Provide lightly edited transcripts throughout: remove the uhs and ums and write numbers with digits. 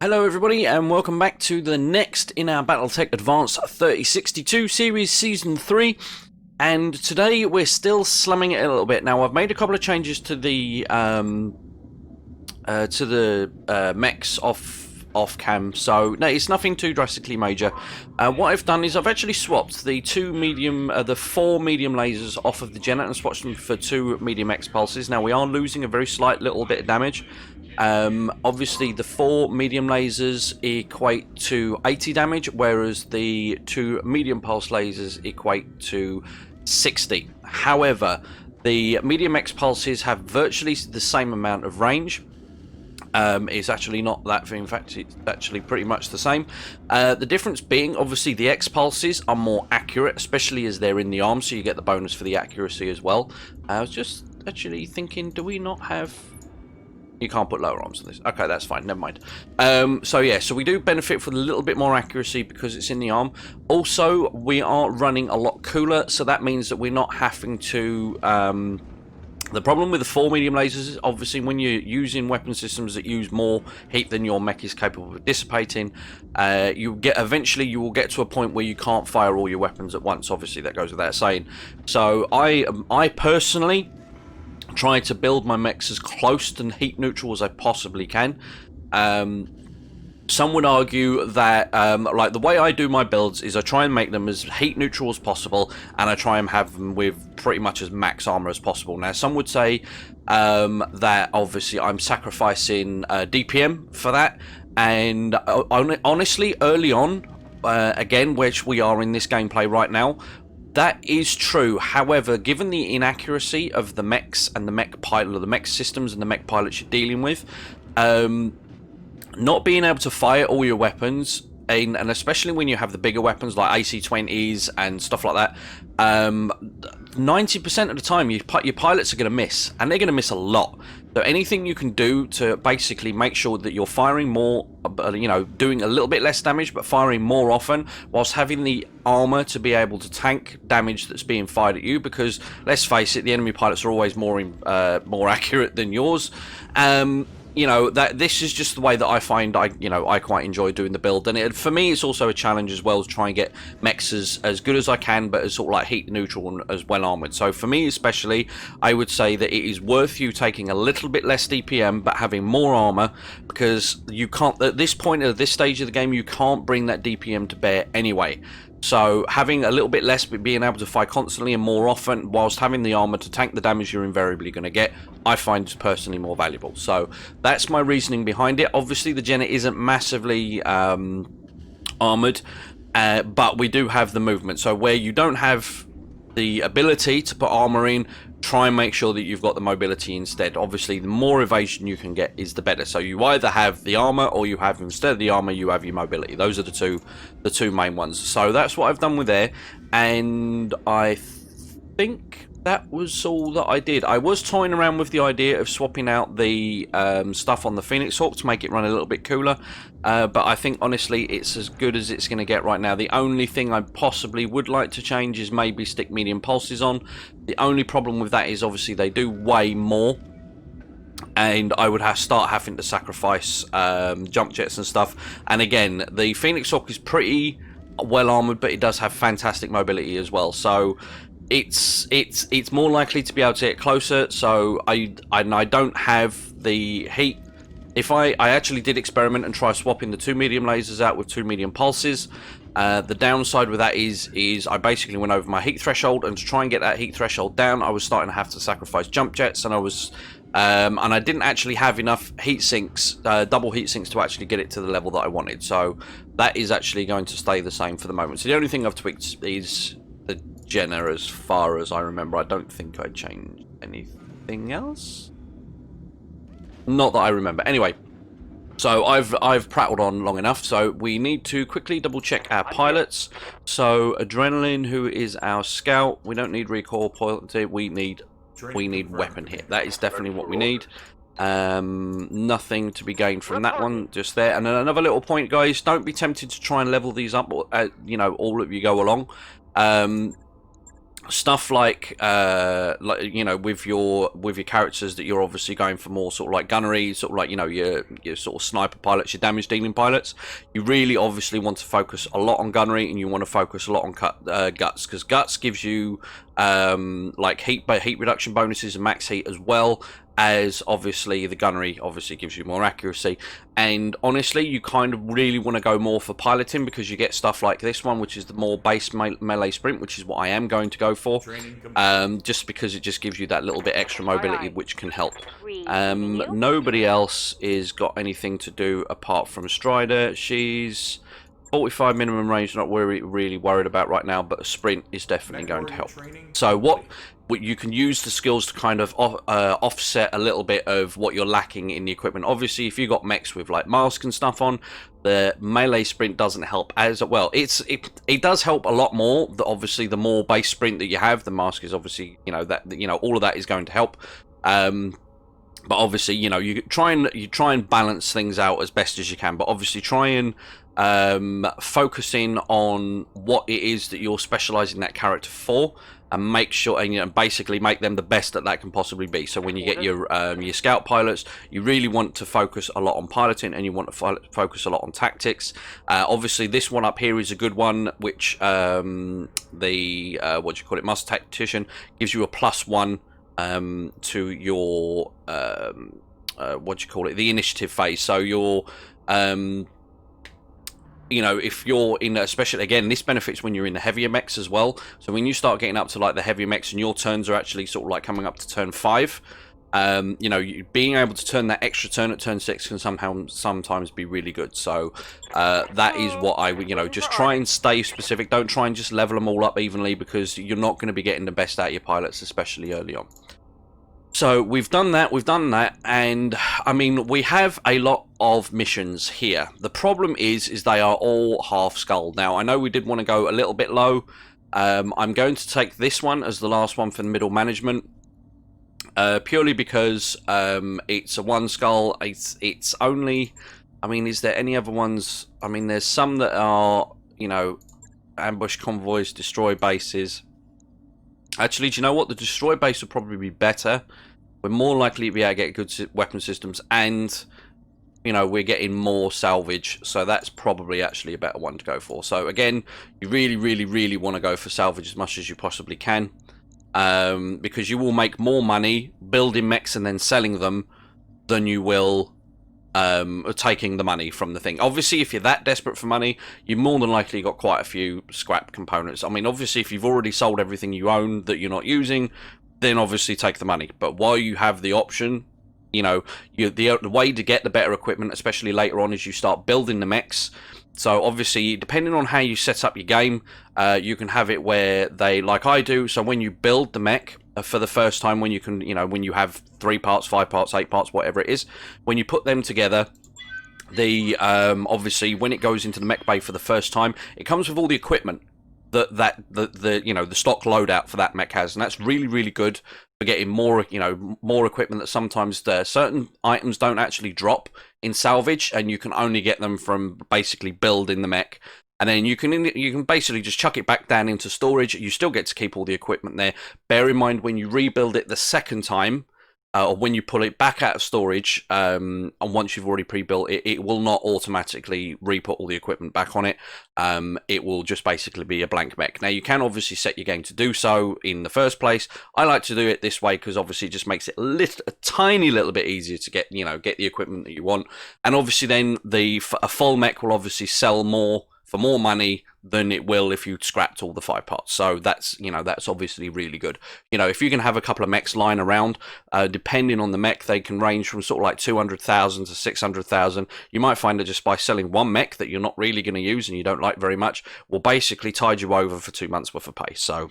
Hello everybody and welcome back to the next in our Battletech Advanced 3062 series season 3, and today we're still slumming it a little bit. Now I've made a couple of changes to the mechs off cam, so no, it's nothing too drastically major. What I've done is I've actually swapped the the 4 medium lasers off of the Jennet and swatched them for 2 medium X pulses. Now we are losing a very slight little bit of damage. Obviously the 4 medium lasers equate to 80 damage, whereas the 2 medium pulse lasers equate to 60. However, the medium X pulses have virtually the same amount of range. It's actually not that, in fact it's actually pretty much the same. The difference being, obviously the X pulses are more accurate, especially as they're in the arm, so you get the bonus for the accuracy as well. I was just actually thinking, do we not have... You can't put lower arms on this. Okay, that's fine. Never mind. So yeah, so we do benefit from a little bit more accuracy because it's in the arm. Also, we are running a lot cooler, so that means that we're not having to... the problem with the 4 medium lasers is obviously when you're using weapon systems that use more heat than your mech is capable of dissipating, eventually you will get to a point where you can't fire all your weapons at once. Obviously, that goes without saying. So I personally trying to build my mechs as close to heat neutral as I possibly can. Some would argue that like the way I do my builds is I try and make them as heat neutral as possible, and I try and have them with pretty much as max armor as possible. Now some would say that obviously I'm sacrificing DPM for that, and honestly early on, again, which we are in this gameplay right now, that is true. However, given the inaccuracy of the mechs and the mech pilot, or the mech systems and the mech pilots you're dealing with, not being able to fire all your weapons, and especially when you have the bigger weapons like AC-20s and stuff like that, 90% of the time your pilots are going to miss, and they're going to miss a lot. So anything you can do to basically make sure that you're firing more, doing a little bit less damage but firing more often, whilst having the armor to be able to tank damage that's being fired at you, because let's face it, the enemy pilots are always more accurate than yours. That this is just the way that I find I quite enjoy doing the build, and for me it's also a challenge as well to try and get mechs as good as I can, but as sort of like heat neutral and as well armored. So for me especially, I would say that it is worth you taking a little bit less DPM but having more armor, because you can't, at this point, at this stage of the game, you can't bring that DPM to bear anyway. So having a little bit less but being able to fight constantly and more often whilst having the armor to tank the damage you're invariably going to get, I find personally more valuable. So that's my reasoning behind it. Obviously the Jennet isn't massively armored, but we do have the movement. So where you don't have the ability to put armor in, try and make sure that you've got the mobility instead. Obviously the more evasion you can get is the better. So you either have the armor, or you have, instead of the armor, you have your mobility. Those are the two main ones. So that's what I've done with there, and I think that was all that I did. I was toying around with the idea of swapping out the stuff on the Phoenix Hawk to make it run a little bit cooler, but I think honestly it's as good as it's going to get right now. The only thing I possibly would like to change is maybe stick medium pulses on. The only problem with that is obviously they do weigh more, and I would start having to sacrifice jump jets and stuff. And again, the Phoenix Hawk is pretty well armored, but it does have fantastic mobility as well, so it's more likely to be able to get closer. So I don't have the heat. If I actually did experiment and try swapping the 2 medium lasers out with 2 medium pulses. The downside with that is I basically went over my heat threshold, and to try and get that heat threshold down, I was starting to have to sacrifice jump jets, and I didn't actually have enough heat sinks, double heat sinks, to actually get it to the level that I wanted. So that is actually going to stay the same for the moment. So the only thing I've tweaked is the Jenner, as far as I remember. I don't think I changed anything else, not that I remember. Anyway, so I've prattled on long enough, so we need to quickly double check our pilots. So Adrenaline, who is our scout, we don't need recoil point, we need weapon hit. That is definitely what we need. Nothing to be gained from that one just there. And then another little point, guys, don't be tempted to try and level these up, all of you go along. stuff like you know, with your characters that you're obviously going for more sort of like gunnery, sort of like, you know, your sort of sniper pilots, your damage dealing pilots, you really obviously want to focus a lot on gunnery, and you want to focus a lot on guts, because guts gives you like heat reduction bonuses and max heat, as well as obviously the gunnery obviously gives you more accuracy. And honestly, you kind of really want to go more for piloting, because you get stuff like this one, which is the more base melee sprint, which is what I am going to go for, just because it just gives you that little bit extra mobility, which can help. Nobody else is got anything to do apart from Strider. She's 45 minimum range, not really worried about right now, but a sprint is definitely going to help. So what you can use the skills to kind of offset a little bit of what you're lacking in the equipment. Obviously, if you've got mechs with like mask and stuff on, the melee sprint doesn't help as well. It does help a lot more. Obviously, the more base sprint that you have, the mask is obviously, you know, that, you know, all of that is going to help. But obviously, you know, you try and balance things out as best as you can. But obviously, try and focusing on what it is that you're specializing that character for, and make sure, and, you know, basically make them the best that that can possibly be. So when you get your scout pilots, you really want to focus a lot on piloting, and you want to focus a lot on tactics. Obviously, this one up here is a good one, which what do you call it, Master Tactician, gives you a +1 to your what do you call it, the initiative phase. So your you know, if you're in, especially again, this benefits when you're in the heavier mechs as well. So when you start getting up to like the heavier mechs, and your turns are actually sort of like coming up to turn 5, you know, being able to turn that extra turn at turn 6 can sometimes be really good. So that is what I would, you know, just try and stay specific. Don't try and just level them all up evenly, because you're not going to be getting the best out of your pilots, especially early on. So we've done that, and I mean, we have a lot of missions here. The problem is they are all half skull. Now, I know we did want to go a little bit low. I'm going to take this one as the last one for the middle management, purely because it's a 1 skull. It's only, I mean, is there any other ones? I mean, there's some that are, you know, ambush convoys, destroy bases. Actually, do you know what? The destroy base would probably be better. We're more likely to be able to get good weapon systems, and, you know, we're getting more salvage. So that's probably actually a better one to go for. So again, you really want to go for salvage as much as you possibly can, because you will make more money building mechs and then selling them than you will taking the money from the thing. Obviously, if you're that desperate for money, you've more than likely got quite a few scrap components. I mean, obviously, if you've already sold everything you own that you're not using, then obviously take the money. But while you have the option, you know, the way to get the better equipment, especially later on, is you start building the mechs. So obviously, depending on how you set up your game, you can have it where they, like I do, so when you build the mech for the first time, when you can, you know, when you have 3 parts, 5 parts, 8 parts, whatever it is, when you put them together, the obviously when it goes into the mech bay for the first time, it comes with all the equipment that you know, the stock loadout for that mech has, and that's really good for getting more, you know, more equipment that sometimes certain items don't actually drop in salvage, and you can only get them from basically building the mech. And then you can basically just chuck it back down into storage. You still get to keep all the equipment there. Bear in mind, when you rebuild it the second time, or when you pull it back out of storage, and once you've already pre-built it, it will not automatically re-put all the equipment back on it. It will just basically be a blank mech. Now, you can obviously set your game to do so in the first place. I like to do it this way because obviously it just makes it a tiny little bit easier to get, you know, get the equipment that you want. And obviously then a full mech will obviously sell more for more money than it will if you scrapped all the 5 parts. So that's, you know, that's obviously really good. You know, if you can have a couple of mechs lying around, depending on the mech, they can range from sort of like 200,000 to 600,000. You might find that just by selling one mech that you're not really going to use and you don't like very much, will basically tide you over for 2 months worth of pay. So,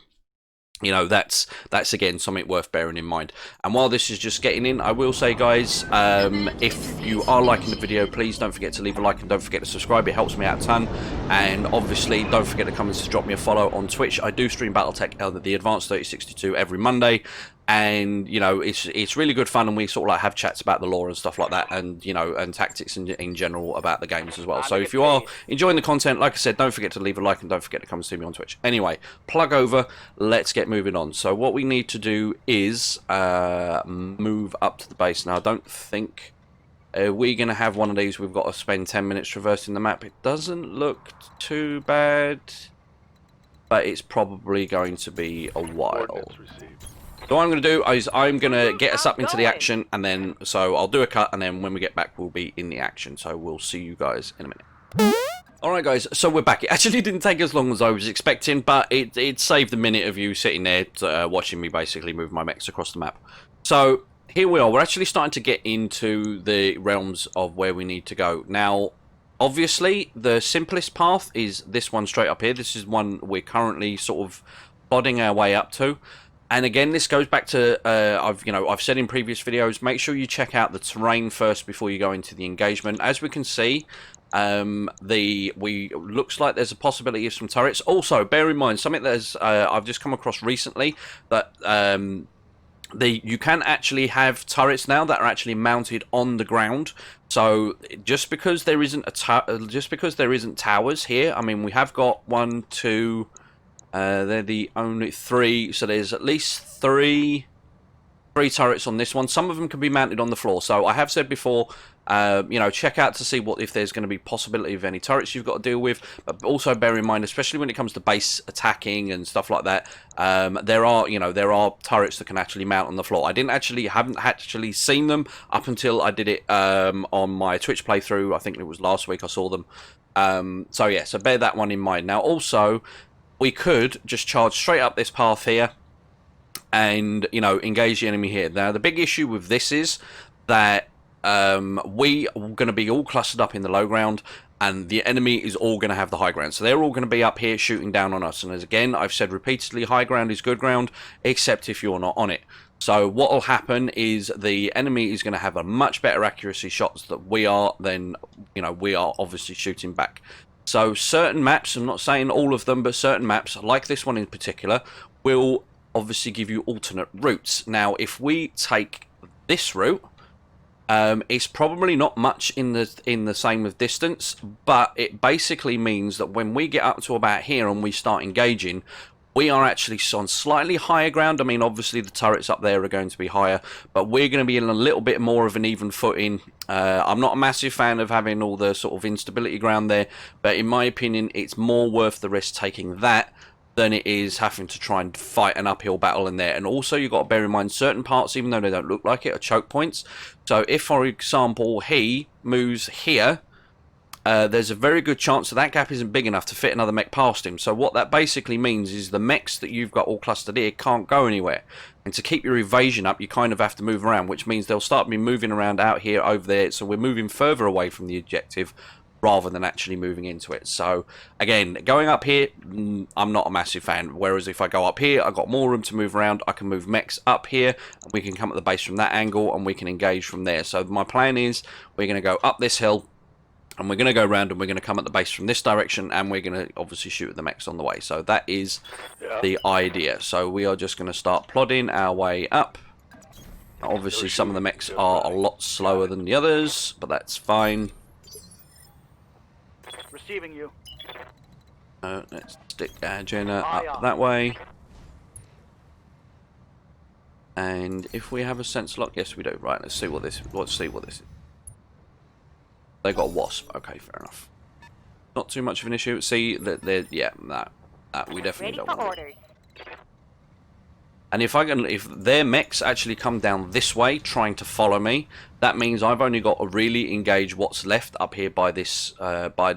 you know, that's again something worth bearing in mind. And while this is just getting in, I will say, guys, if you are liking the video, please don't forget to leave a like and don't forget to subscribe. It helps me out a ton. And obviously, don't forget to come and drop me a follow on Twitch. I do stream Battletech, the Advanced 3062 every Monday. and you know it's really good fun, and we sort of like have chats about the lore and stuff like that, and you know, and tactics in general about the games as well. So if you are enjoying the content, like I said, don't forget to leave a like and don't forget to come and see me on Twitch. Anyway, plug over, let's get moving on. So what we need to do is move up to the base. Now I don't think we're going to have one of these. We've got to spend 10 minutes traversing the map. It doesn't look too bad, but it's probably going to be a while. So what I'm going to do is I'm going to get us up into the action, and then, so I'll do a cut, and then when we get back, we'll be in the action. So we'll see you guys in a minute. Alright guys, so we're back. It actually didn't take as long as I was expecting, but it saved a minute of you sitting there watching me basically move my mechs across the map. So here we are. We're actually starting to get into the realms of where we need to go. Now, obviously, the simplest path is this one straight up here. This is one we're currently sort of plodding our way up to. And again, this goes back to I've said in previous videos, make sure you check out the terrain first before you go into the engagement. As we can see, looks like there's a possibility of some turrets. Also, bear in mind something that I've just come across recently, that you can actually have turrets now that are actually mounted on the ground. So just because there isn't towers here, I mean, we have got 1, 2. They're the only 3, so there's at least three turrets on this one. Some of them can be mounted on the floor. So I have said before, you know, check out to see if there's going to be possibility of any turrets you've got to deal with. But also bear in mind, especially when it comes to base attacking and stuff like that, there are turrets that can actually mount on the floor. I haven't actually seen them up until I did it on my Twitch playthrough. I think it was last week I saw them. So yeah, so bear that one in mind. Now also, we could just charge straight up this path here and, you know, engage the enemy here. Now, the big issue with this is that we are going to be all clustered up in the low ground, and the enemy is all going to have the high ground. So they're all going to be up here shooting down on us. And as again, I've said repeatedly, high ground is good ground, except if you're not on it. So what will happen is the enemy is going to have a much better accuracy shots that we are, then, you know, we are obviously shooting back. So certain maps, I'm not saying all of them, but certain maps, like this one in particular, will obviously give you alternate routes. Now, if we take this route, it's probably not much in the same of distance, but it basically means that when we get up to about here and we start engaging, we are actually on slightly higher ground. I mean, obviously the turrets up there are going to be higher, but we're going to be in a little bit more of an even footing. I'm not a massive fan of having all the sort of instability ground there, but in my opinion, it's more worth the risk taking that than it is having to try and fight an uphill battle in there. And also, you've got to bear in mind, certain parts, even though they don't look like it, are choke points. So if, for example, he moves here, there's a very good chance that gap isn't big enough to fit another mech past him. So what that basically means is the mechs that you've got all clustered here can't go anywhere. And to keep your evasion up, you kind of have to move around, which means they'll start me moving around out here, over there. So we're moving further away from the objective rather than actually moving into it. So again, going up here, I'm not a massive fan. Whereas if I go up here, I've got more room to move around. I can move mechs up here, and we can come at the base from that angle, and we can engage from there. So my plan is we're going to go up this hill, and we're going to go around, and we're going to come at the base from this direction, and we're going to obviously shoot at the mechs on the way. So that is the idea. So we are just going to start plodding our way up. Obviously some of the mechs are a lot slower than the others, but that's fine. Receiving you. Let's stick our Jenna up that way. And if we have a sense lock, yes we do. Right, let's see what this is. They got a wasp. Okay, fair enough. Not too much of an issue. See that that we definitely don't want it. And if their mechs actually come down this way trying to follow me, that means I've only got to really engage what's left up here by this by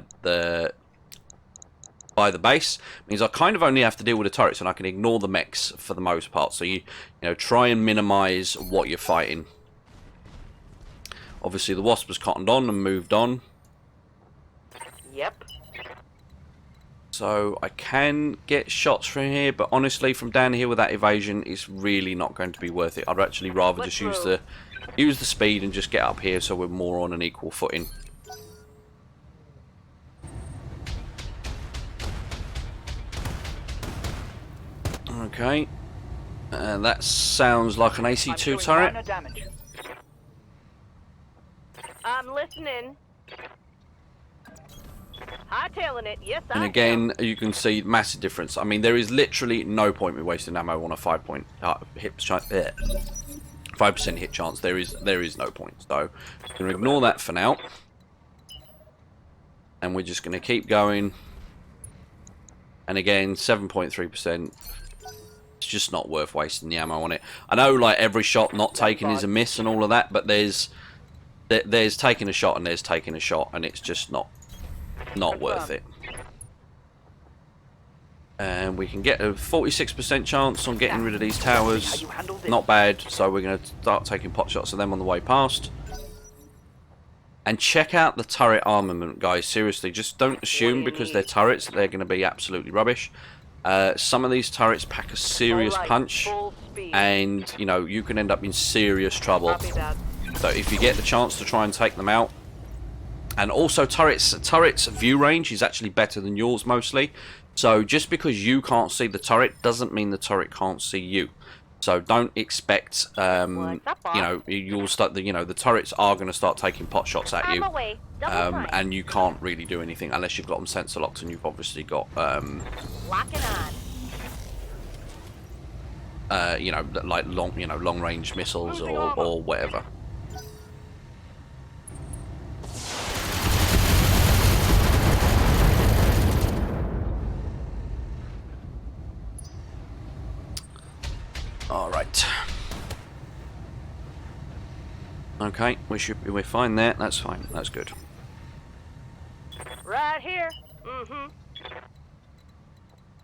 the base. It means I kind of only have to deal with the turrets, and I can ignore the mechs for the most part. So you know, try and minimize what you're fighting. Obviously the wasp was cottoned on and moved on. Yep. So I can get shots from here, but honestly, from down here with that evasion, it's really not going to be worth it. I'd actually rather just use the speed and just get up here, so we're more on an equal footing. Okay. And that sounds like an I'm AC2 doing turret. minor damage. I'm listening. Hightailing it. Yes, And I again, you can see massive difference. I mean, there is literally no point me wasting ammo on a 5% hit chance. 5% hit chance. There is no point. So I'm going to ignore that for now. And we're just going to keep going. And again, 7.3%. It's just not worth wasting the ammo on it. I know, like, every shot not taken is a miss and all of that, but there's taking a shot and there's taking a shot, and it's just not worth it. And we can get a 46% chance on getting rid of these towers. Not bad. So we're going to start taking pot shots of them on the way past. And check out the turret armament, guys. Seriously, just don't assume because they're turrets that they're going to be absolutely rubbish. Some of these turrets pack a serious punch, and you know, you can end up in serious trouble. So if you get the chance to try and take them out. And also turrets view range is actually better than yours mostly. So just because you can't see the turret doesn't mean the turret can't see you. So don't expect, you know, you'll start the turrets are going to start taking pot shots at you, and you can't really do anything unless you've got them sensor locked, and you've obviously got, you know, like long range missiles or whatever. All right. Okay, we're fine there. That's fine. That's good. Right here.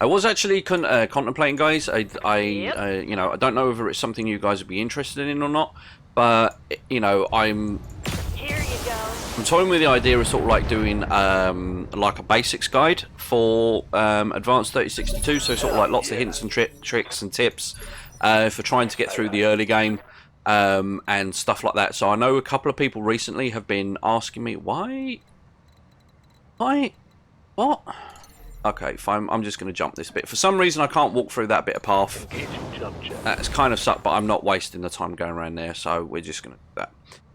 I was actually contemplating, guys. You know, I don't know whether it's something you guys would be interested in or not, but you know, I'm toying with the idea of sort of like doing like a basics guide for Advanced 3062. So sort of like lots of hints and tricks and tips for trying to get through the early game. And stuff like that. So I know a couple of people recently have been asking me, why? What? Okay, fine. I'm just going to jump this bit. For some reason, I can't walk through that bit of path. That's kind of sucked, but I'm not wasting the time going around there, so we're just going to do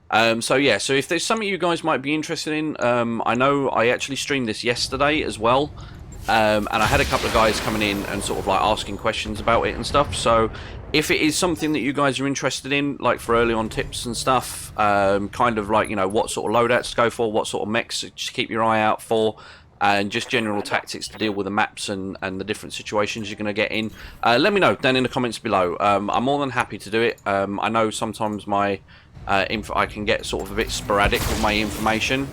that. So yeah, so if there's something you guys might be interested in, I know I actually streamed this yesterday as well. And I had a couple of guys coming in and sort of like asking questions about it and stuff. So if it is something that you guys are interested in, like for early on tips and stuff, kind of like, you know, what sort of loadouts to go for, what sort of mechs to keep your eye out for, and just general tactics to deal with the maps and the different situations you're going to get in, let me know down in the comments below. I'm more than happy to do it. I know sometimes my I can get sort of a bit sporadic with my information.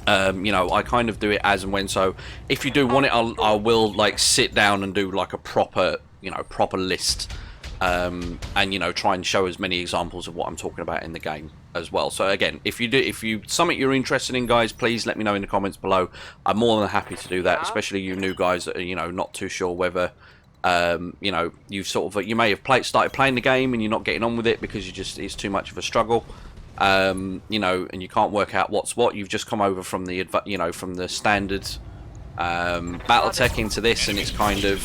You know, I kind of do it as and when, so if you do want it, I will like sit down and do like a proper, you know, proper list, and you know, try and show as many examples of what I'm talking about in the game as well. So again, if you something you're interested in, guys, please let me know in the comments below. I'm more than happy to do that, especially you new guys that are, you know, not too sure whether you know, you may have started playing the game and you're not getting on with it because it's too much of a struggle. You know, and you can't work out what's what. You've just come over from the, you know, from the standard Battletech into this, and it's kind of,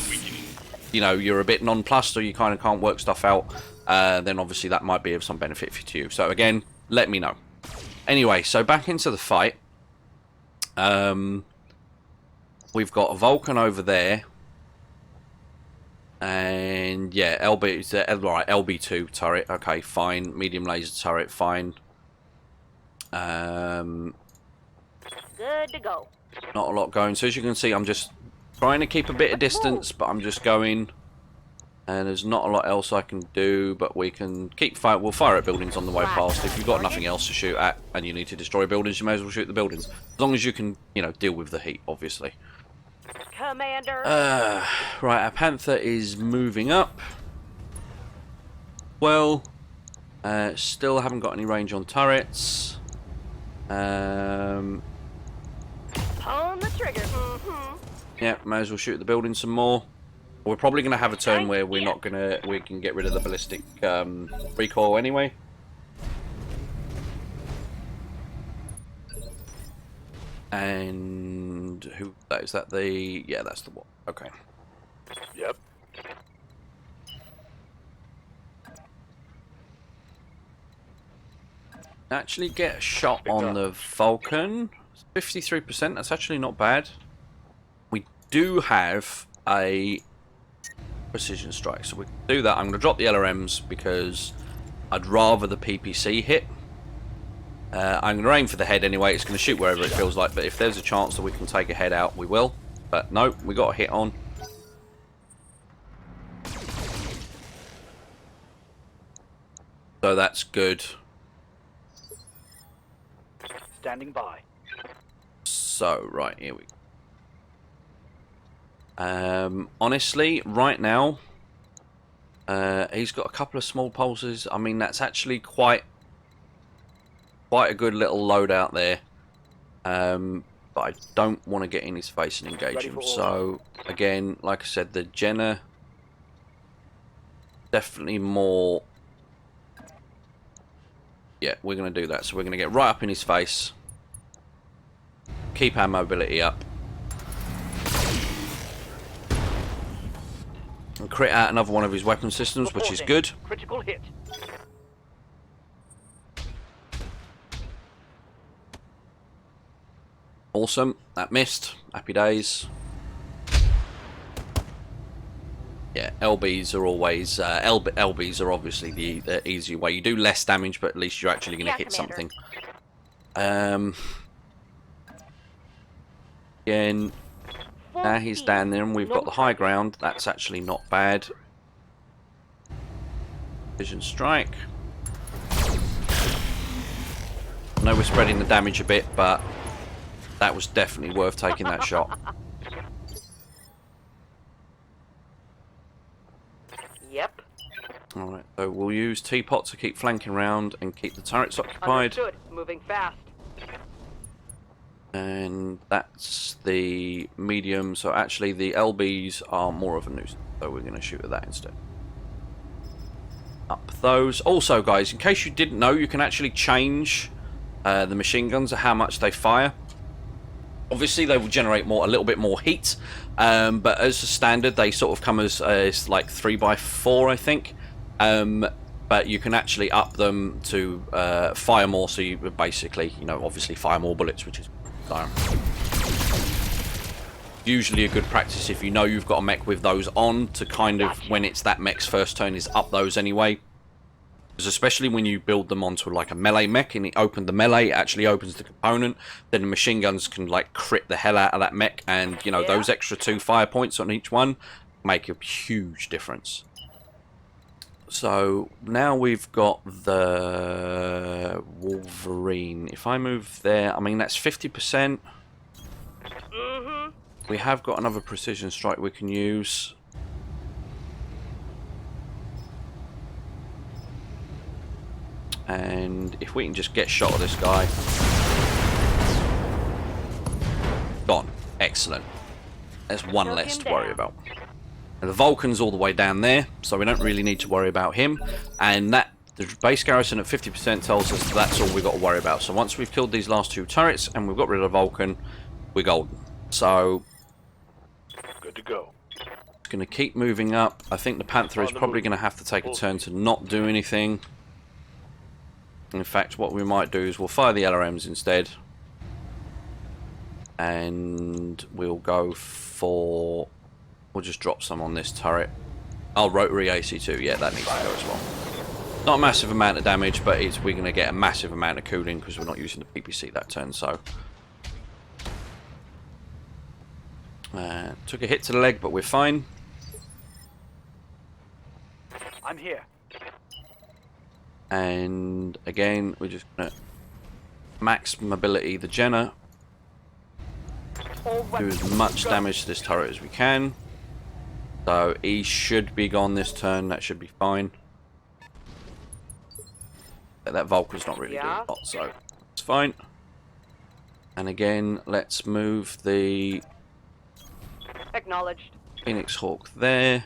you know, you're a bit nonplussed or you kind of can't work stuff out. Then obviously that might be of some benefit to you. So again, let me know. Anyway, so back into the fight. We've got a Vulcan over there. And yeah, LB2 turret. Okay, fine. Medium laser turret, fine. Good to go. Not a lot going. So as you can see, I'm just trying to keep a bit of distance, but I'm just going. And there's not a lot else I can do, but we can keep fire. We'll fire at buildings on the way past. If you've got nothing else to shoot at and you need to destroy buildings, you may as well shoot the buildings. As long as you can, you know, deal with the heat, obviously. Commander. Right, our Panther is moving up. Well, still haven't got any range on turrets. Pulling the trigger. Yeah, may as well shoot the building some more. We're probably going to have a turn where we can get rid of the ballistic recoil anyway. And who is that? Yeah, that's the one. Okay. Yep. Actually get a shot on the Vulcan. 53%, that's actually not bad. We do have a precision strike, so we can do that. I'm going to drop the LRMs because I'd rather the PPC hit. I'm going to aim for the head anyway. It's going to shoot wherever it feels like, but if there's a chance that we can take a head out, we will. But no, we got a hit on. So that's good. Standing by. So, right, here we go. Honestly, right now, he's got a couple of small pulses. I mean, that's actually quite a good little loadout there. But I don't want to get in his face and engage him. So, again, like I said, the Jenner, definitely more... Yeah, we're going to do that. So we're going to get right up in his face. Keep our mobility up. And crit out another one of his weapon systems, which is good. Critical hit. Awesome. That missed. Happy days. Yeah, LBs are always... LBs are obviously the easier way. You do less damage, but at least you're actually going to hit Commander. something. Again, now he's down there and we've got the high ground. That's actually not bad. Vision strike. I know we're spreading the damage a bit, but that was definitely worth taking that shot. Yep. Alright, so we'll use Teapot to keep flanking around and keep the turrets occupied. Understood. Moving fast. And that's the medium, so actually the LBs are more of a nuisance, so we're going to shoot at that instead. Up those. Also, guys, in case you didn't know, you can actually change the machine guns and how much they fire. Obviously, they will generate a little bit more heat, but as a standard, they sort of come as like 3x4, I think. But you can actually up them to fire more, so you basically, obviously fire more bullets, which is usually a good practice if you know you've got a mech with those on, to kind of, when it's that mech's first turn, is up those anyway. Because especially when you build them onto like a melee mech and it opens the melee, it actually opens the component, then the machine guns can like crit the hell out of that mech, and those extra 2 fire points on each one make a huge difference. So now we've got the Wolverine. If I move there, I mean that's 50%. Mm-hmm. We have got another precision strike we can use. And if we can just get shot of this guy. Gone. Excellent. There's one less to worry about. And the Vulcan's all the way down there, so we don't really need to worry about him. And the base garrison at 50% tells us that's all we've got to worry about. So once we've killed these last 2 turrets and we've got rid of the Vulcan, we're golden. So, Good to go. going to keep moving up. I think the Panther is probably going to have to take a turn to not do anything. In fact, what we might do is we'll fire the LRMs instead. And we'll go for... We'll just drop some on this turret. Oh, rotary AC2. Yeah, that needs to go as well. Not a massive amount of damage, but we're going to get a massive amount of cooling because we're not using the PPC that turn, so... took a hit to the leg, but we're fine. I'm here. And again, we're just going to max mobility the Jenner. Do as much damage to this turret as we can. So he should be gone this turn. That should be fine. That Vulcan's not really doing a lot, so it's fine. And again, let's move the Acknowledged. Phoenix Hawk there.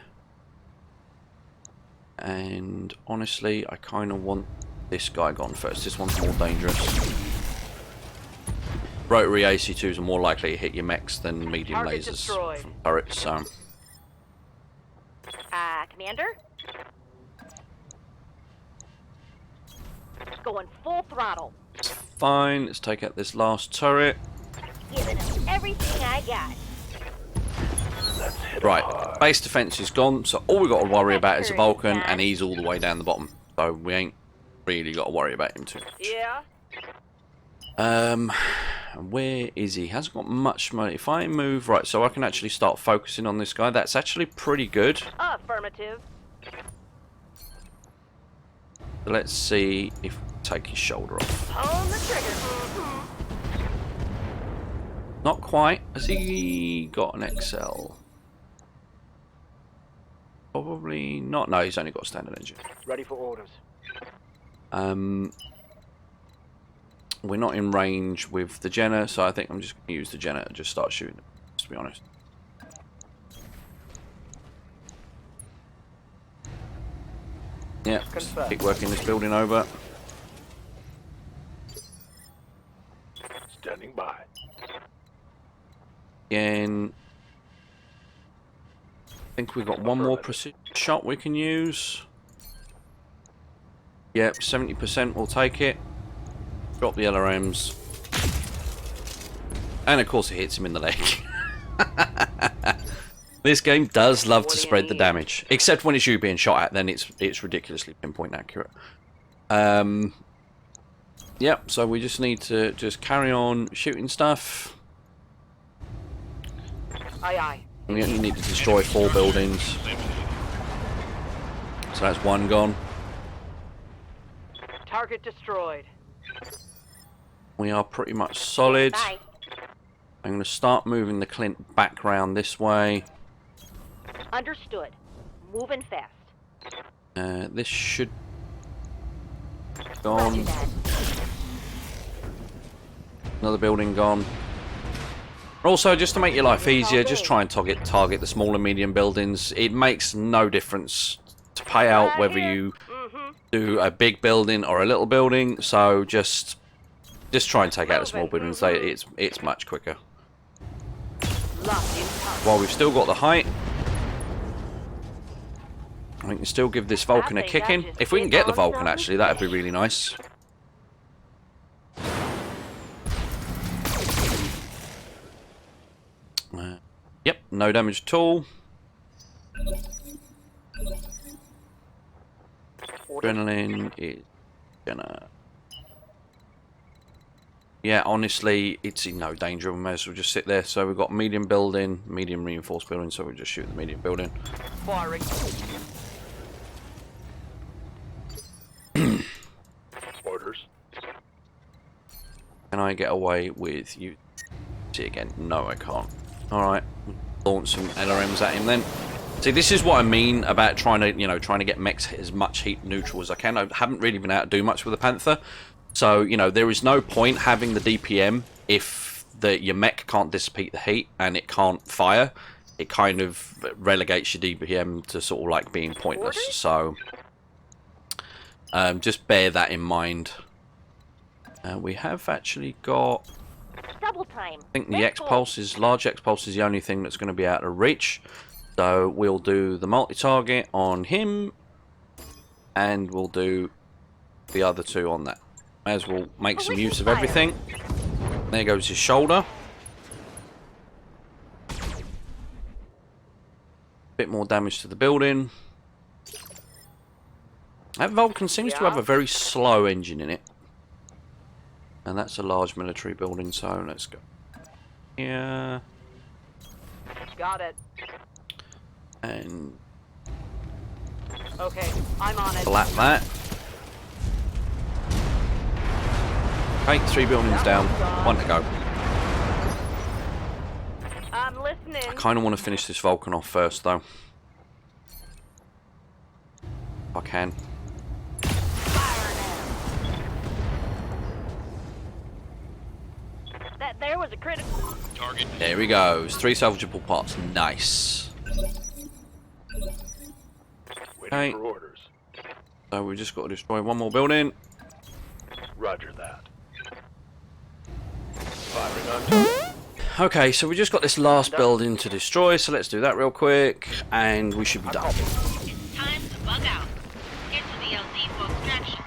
And honestly, I kind of want this guy gone first. This one's more dangerous. Rotary AC2s are more likely to hit your mechs than medium Target lasers destroyed. from turrets, so... Commander? Going full throttle. Fine, let's take out this last turret. Giving them everything I got. Let's hit 'em Right, hard. base defense is gone, so all we got to worry about is a Vulcan, and he's all the way down the bottom. So we ain't really got to worry about him too much. Yeah. Where is he? Hasn't got much money. If I move right, so I can actually start focusing on this guy. That's actually pretty good. Affirmative. So let's see if we take his shoulder off. On the trigger. Mm-hmm. Not quite. Has he got an XL? Probably not. No, he's only got a standard engine. Ready for orders. We're not in range with the Jenner, so I think I'm just going to use the Jenner and just start shooting them, to be honest. Yeah, just Confirmed. keep working this building over. Standing by. Again, I think we've got one more precision shot we can use. Yep, 70%, we'll take it. Drop the LRMs. And of course it hits him in the leg. This game does love to spread the damage. Except when it's you being shot at, then it's ridiculously pinpoint accurate. Yep, so we just need to just carry on shooting stuff. Aye, aye. We only need to destroy 4 buildings. So that's 1 gone. Target destroyed. We are pretty much solid. Bye. I'm going to start moving the Clint back round this way. Understood. Moving fast. This should... Roger Gone. that. Another building gone. Also, just to make your life easier, just try and target the small and medium buildings. It makes no difference to pay out whether you do a big building or a little building. So just try and take out the small buildings. It's much quicker. Locked in time. While we've still got the height, we can still give this Vulcan a kick in. If we can get the Vulcan, actually, that'd be really nice. Yep, no damage at all. Adrenaline is gonna... Yeah, honestly, it's in no danger. We may as well just sit there. So we've got medium building, medium reinforced building, so we'll just shoot the medium building. Firing. Orders. Can I get away with you? See again? No, I can't. Alright. Launch some LRMs at him then. See, this is what I mean about trying to get mechs as much heat neutral as I can. I haven't really been able to do much with the Panther. So, there is no point having the DPM if your mech can't dissipate the heat and it can't fire. It kind of relegates your DPM to sort of like being pointless. So, just bear that in mind. We have actually got... Double time. I think the X-Pulse large X-Pulse is the only thing that's going to be out of reach. So we'll do the multi-target on him, and we'll do the other 2 on that. May as well make some use of everything. There goes his shoulder. Bit more damage to the building. That Vulcan seems to have a very slow engine in it. And that's a large military building, so let's go. Yeah. Got it. And Okay, I'm on it. slap that. Okay, 3 buildings down. 1 to go. I'm listening. I kind of want to finish this Vulcan off first, though. If I can. That there was a critical. Target. There he goes. 3 salvageable parts. Nice. Waiting Okay. for orders. So we just got to destroy 1 more building. Roger that. Firing on target. Okay, so we just got this last building to destroy, so let's do that real quick, and we should be done. It's time to bug out. Get to the LZ for extraction.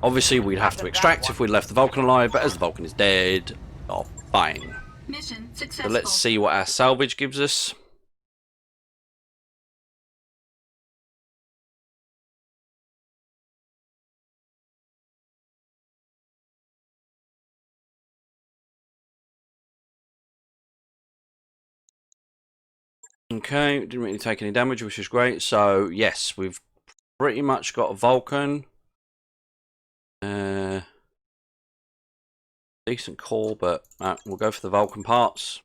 Obviously, we'd have to extract if we left the Vulcan alive, but as the Vulcan is dead, oh, fine. Mission So successful. let's see what our salvage gives us. Okay, didn't really take any damage, which is great. So, yes, we've pretty much got a Vulcan. Decent call, but we'll go for the Vulcan parts.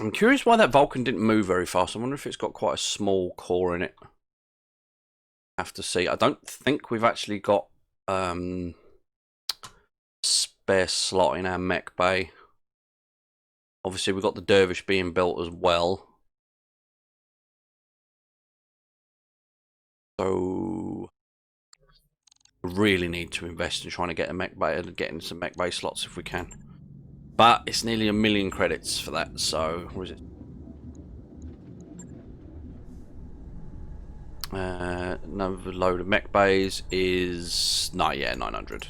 I'm curious why that Vulcan didn't move very fast. I wonder if it's got quite a small core in it. Have to see. I don't think we've actually got spare slot in our mech bay. Obviously, we've got the Dervish being built as well. So, really need to invest in trying to get a mech bay and getting some mech bay slots if we can. But it's nearly 1 million credits for that. So, what is it? Another load of mech bays is 900.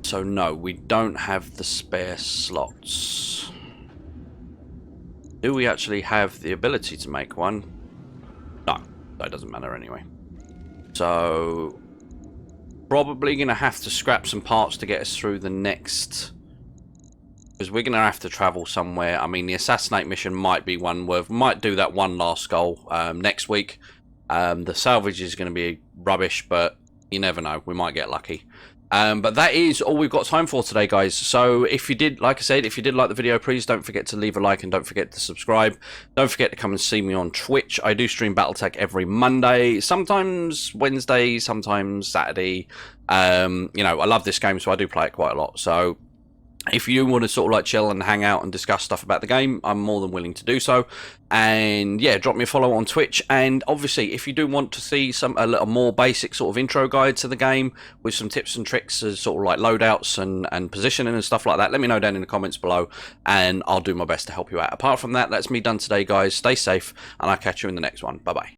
So no, we don't have the spare slots. Do we actually have the ability to make one? No, that doesn't matter anyway. So probably gonna have to scrap some parts to get us through the next, because we're gonna have to travel somewhere. I mean, the assassinate mission might be one where we might do that one last goal next week. The salvage is going to be rubbish, but you never know, we might get lucky. But that is all we've got time for today, guys. So if you did, like I said, if you did like the video, please don't forget to leave a like and don't forget to subscribe. Don't forget to come and see me on Twitch. I do stream Battletech every Monday, sometimes Wednesday, sometimes Saturday. You know, I love this game, so I do play it quite a lot. So if you want to sort of like chill and hang out and discuss stuff about the game, I'm more than willing to do so. And yeah, drop me a follow on Twitch. And obviously, if you do want to see a little more basic sort of intro guide to the game with some tips and tricks as sort of like loadouts and positioning and stuff like that, let me know down in the comments below and I'll do my best to help you out. Apart from that, that's me done today, guys. Stay safe and I'll catch you in the next one. Bye bye.